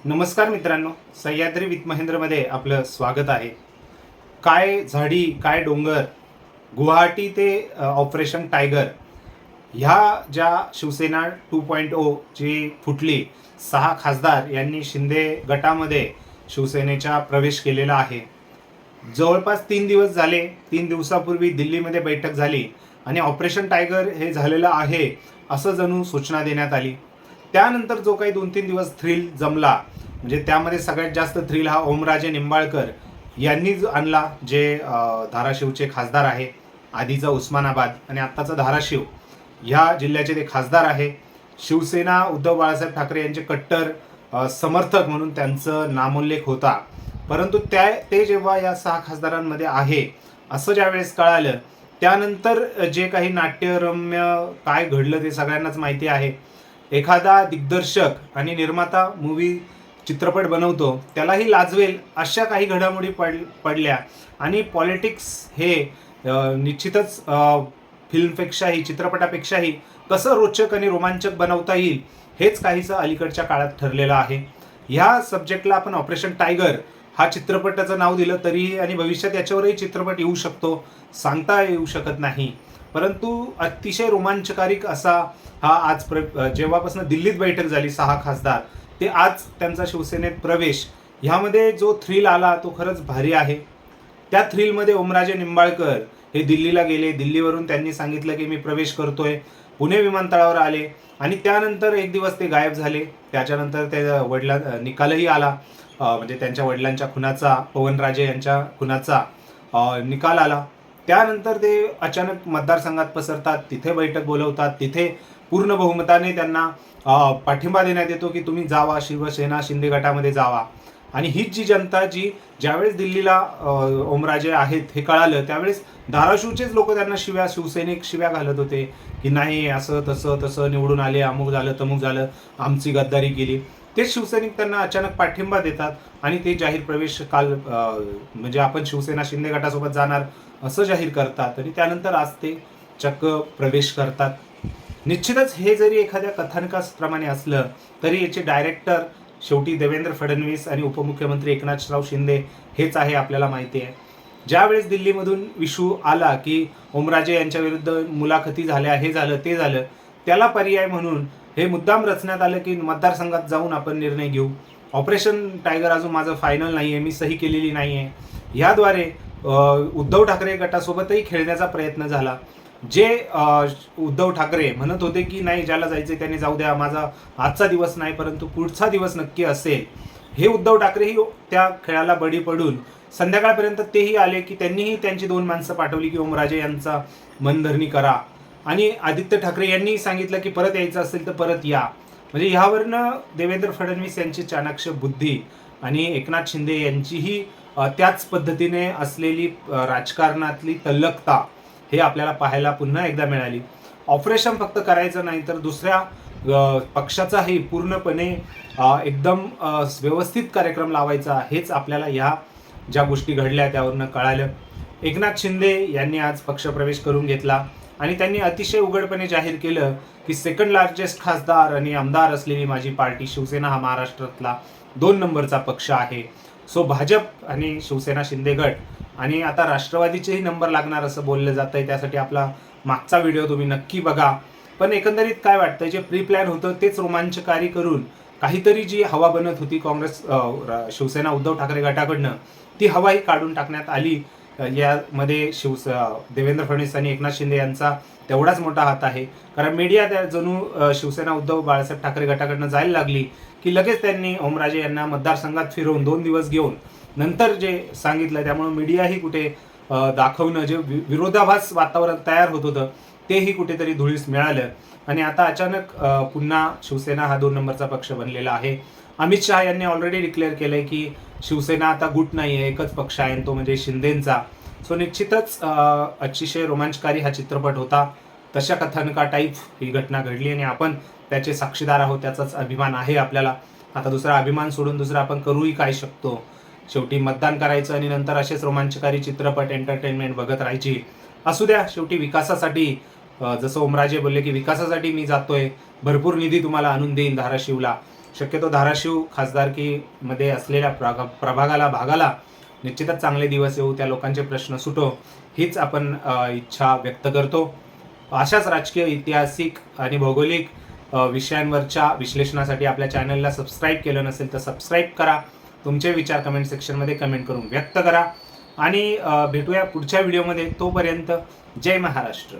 नमस्कार मित्रांनो, सह्याद्री विथ महेंद्रमध्ये आपलं स्वागत आहे. काय झाडी काय डोंगर, गुवाहाटी ते ऑपरेशन टायगर ह्या ज्या शिवसेना 2.0 जी फुटली, 6 खासदार यांनी शिंदे गटामध्ये शिवसेनेचा प्रवेश केलेला आहे. जवळपास 3 दिवस झाले. 3 दिवसापूर्वी दिल्लीमध्ये बैठक झाली आणि ऑपरेशन टायगर हे झालेलं आहे असं जणू सूचना देण्यात आली. त्यानंतर जो काही 2-3 दिवस थ्रिल जमला, म्हणजे त्यामध्ये सगळ्यात जास्त थ्रिल हा ओमराजे निंबाळकर यांनी आणला, जे धाराशिवचे खासदार आहे. आधीचा उस्मानाबाद आणि आत्ताचा धाराशिव ह्या जिल्ह्याचे ते खासदार आहे. शिवसेना उद्धव बाळासाहेब ठाकरे यांचे कट्टर समर्थक म्हणून त्यांचं नामोल्लेख होता. परंतु ते जेव्हा या 6 खासदारांमध्ये आहे असं ज्यावेळेस कळालं, त्यानंतर जे काही नाट्यरम्य काय घडलं ते सगळ्यांनाच माहिती आहे. एखादा दिग्दर्शक आणि निर्माता मूवी चित्रपट बनवतो, त्यालाही लाजवेल अशा काही घडामोडी पडल्या आणि पॉलिटिक्स हे निश्चितच फिल्मपेक्षाही, चित्रपटापेक्षाही कसं रोचक आणि रोमांचक बनवता येईल हेच काहीसं अलीकडच्या काळात ठरलेलं आहे. ह्या सब्जेक्टला आपण ऑपरेशन टायगर हा चित्रपटाचं नाव दिलं तरीही आणि भविष्यात याच्यावरही चित्रपट येऊ शकतो, सांगता येऊ शकत नाही. परंतु अतिशय रोमांचकारिक असा हा आज जेव्हापासून दिल्लीत बैठक झाली 6 खासदार ते आज त्यांचा शिवसेनेत प्रवेश, ह्यामध्ये जो थ्रिल आला तो खरंच भारी आहे. त्या थ्रिलमध्ये ओमराजे निंबाळकर हे दिल्लीला गेले. दिल्लीवरून त्यांनी सांगितलं की मी प्रवेश करतोय. पुणे विमानतळावर आले आणि त्यानंतर एक दिवस ते गायब झाले. त्याच्यानंतर ते निकालही आला, म्हणजे त्यांच्या वडिलांच्या खुनाचा, पवनराजे यांच्या खुनाचा निकाल आला. त्यानंतर ते अचानक मतदारसंघात पसरतात, तिथे बैठक बोलवतात, तिथे पूर्ण बहुमताने त्यांना पाठिंबा देण्यात येतो की तुम्ही जावा, शिवसेना शिंदे गटामध्ये जावा. आणि हीच जी जनता जी ज्यावेळेस दिल्लीला ओमराजे आहेत हे कळालं, त्यावेळेस धाराशिवचेच लोक त्यांना शिवसैनिक शिव्या घालत होते की नाही असं तसं निवडून आले, अमुक झालं तमुक झालं, आमची गद्दारी केली. तेच शिवसैनिक त्यांना अचानक पाठिंबा देतात आणि ते जाहीर प्रवेश काल म्हणजे आपण शिवसेना शिंदे गटासोबत जाणार असं जाहीर करतात आणि त्यानंतर आज ते चक्क प्रवेश करतात. निश्चितच हे जरी एखाद्या कथानकाप्रमाणे असलं तरी याचे डायरेक्टर शेवटी देवेंद्र फडणवीस आणि उपमुख्यमंत्री एकनाथराव शिंदे हेच आहे, आपल्याला माहिती आहे. ज्यावेळेस दिल्लीमधून इशू आला की ओमराजे यांच्या विरुद्ध मुलाखती झाल्या, हे झालं ते झालं, त्याला पर्याय म्हणून हे मुद्दाम रचण्यात आलं की मतदारसंघात जाऊन आपण निर्णय घेऊ. ऑपरेशन टायगर अजून माझं फायनल नाही आहे, मी सही केलेली नाही आहे. ह्याद्वारे उद्धव ठाकरे गटासोबतही खेळण्याचा प्रयत्न झाला. जे उद्धव ठाकरे म्हणत होते की नाही, ज्याला जायचे त्याने जाऊ द्या, माझा आजचा दिवस नाही परंतु पुढचा दिवस नक्की असेल, हे उद्धव ठाकरेही त्या खेळाला बळी पडून संध्याकाळपर्यंत तेही आले की त्यांनीही त्यांची 2 माणसं पाठवली की ओमराजे यांचा मनधरणी करा. आणि आदित्य ठाकरे यांनी सांगितलं की परत यायचं असेल तर परत या. म्हणजे ह्यावरनं देवेंद्र फडणवीस यांची चाणाक्ष बुद्धी आणि एकनाथ शिंदे यांचीही त्याच पद्धतीने असलेली राजकारणातली तल्लकता हे आपल्याला पाहायला पुन्हा एकदा मिळाली. ऑपरेशन फक्त करायचं नाही तर दुसऱ्या पक्षाचाही पूर्णपणे एकदम व्यवस्थित कार्यक्रम लावायचा, हेच आपल्याला ह्या ज्या गोष्टी घडल्या त्यावरनं कळालं. एकनाथ शिंदे यांनी आज पक्षप्रवेश करून घेतला आणि त्यांनी अतिशय उघडपणे जाहीर केलं की सेकंड लार्जेस्ट खासदार आणि आमदार असलेली माझी पार्टी शिवसेना हा महाराष्ट्रातला 2 नंबरचा पक्ष आहे. सो भाजप आणि शिवसेना शिंदे गट आणि आता राष्ट्रवादीचेही नंबर लागणार असं बोललं जात आहे. त्यासाठी आपला मागचा व्हिडिओ तुम्ही नक्की बघा. पण एकंदरीत काय वाटतं, जे प्री प्लॅन होतं तेच रोमांचकारी करून काहीतरी जी हवा बनत होती काँग्रेस शिवसेना उद्धव ठाकरे गटाकडनं, ती हवाही काढून टाकण्यात आली. यामध्ये देवेंद्र फडणवीस आणि एकनाथ शिंदे यांचा तेवढाच मोठा हात आहे. कारण मीडिया त्या जणू शिवसेना उद्धव बाळासाहेब ठाकरे गटाकडनं जायला लागली की लगेच त्यांनी ओमराजे यांना मतदारसंघात फिरवून 2 दिवस घेऊन नंतर जे सांगितलं, त्यामुळे मीडियाही कुठे दाखवणं, जे विरोधाभास वातावरण तयार होत होतं तेही कुठेतरी धुळीस मिळालं. आणि आता अचानक पुन्हा शिवसेना हा 2 नंबरचा पक्ष बनलेला आहे. अमित शहा यांनी ऑलरेडी डिक्लेअर केलंय की शिवसेना आता गुट नाही आहे, एकच पक्ष आहे, तो म्हणजे शिंदेंचा. सो निश्चितच अतिशय रोमांचकारी हा चित्रपट होता. तशा कथानका टाईप ही घटना घडली आणि आपण त्याचे साक्षीदार आहोत, त्याचाच अभिमान आहे आपल्याला. आता दुसरा अभिमान सोडून दुसरा आपण करूही काय शकतो. शेवटी मतदान करायचं आणि नंतर असेच रोमांचकारी चित्रपट, एंटरटेनमेंट बघत राहायची. असू द्या, शेवटी विकासासाठी जसं ओमराजे बोलले की विकासासाठी मी जातोय, भरपूर निधी तुम्हाला आणून देईन धाराशिवला, शक्यतो धाराशिव खासदारकीमध्ये असलेल्या भागाला निश्चितच चांगले दिवस येऊ, त्या लोकांचे प्रश्न सुटो, हीच आपण इच्छा व्यक्त करतो. अशाच राजकीय, ऐतिहासिक आणि भौगोलिक विषयांवरच्या विश्लेषणासाठी आपल्या चॅनलला सबस्क्राईब केलं नसेल तर सबस्क्राईब करा. तुमचे विचार कमेंट सेक्शनमध्ये कमेंट करून व्यक्त करा आणि भेटूया पुढच्या व्हिडिओमध्ये. तोपर्यंत जय महाराष्ट्र.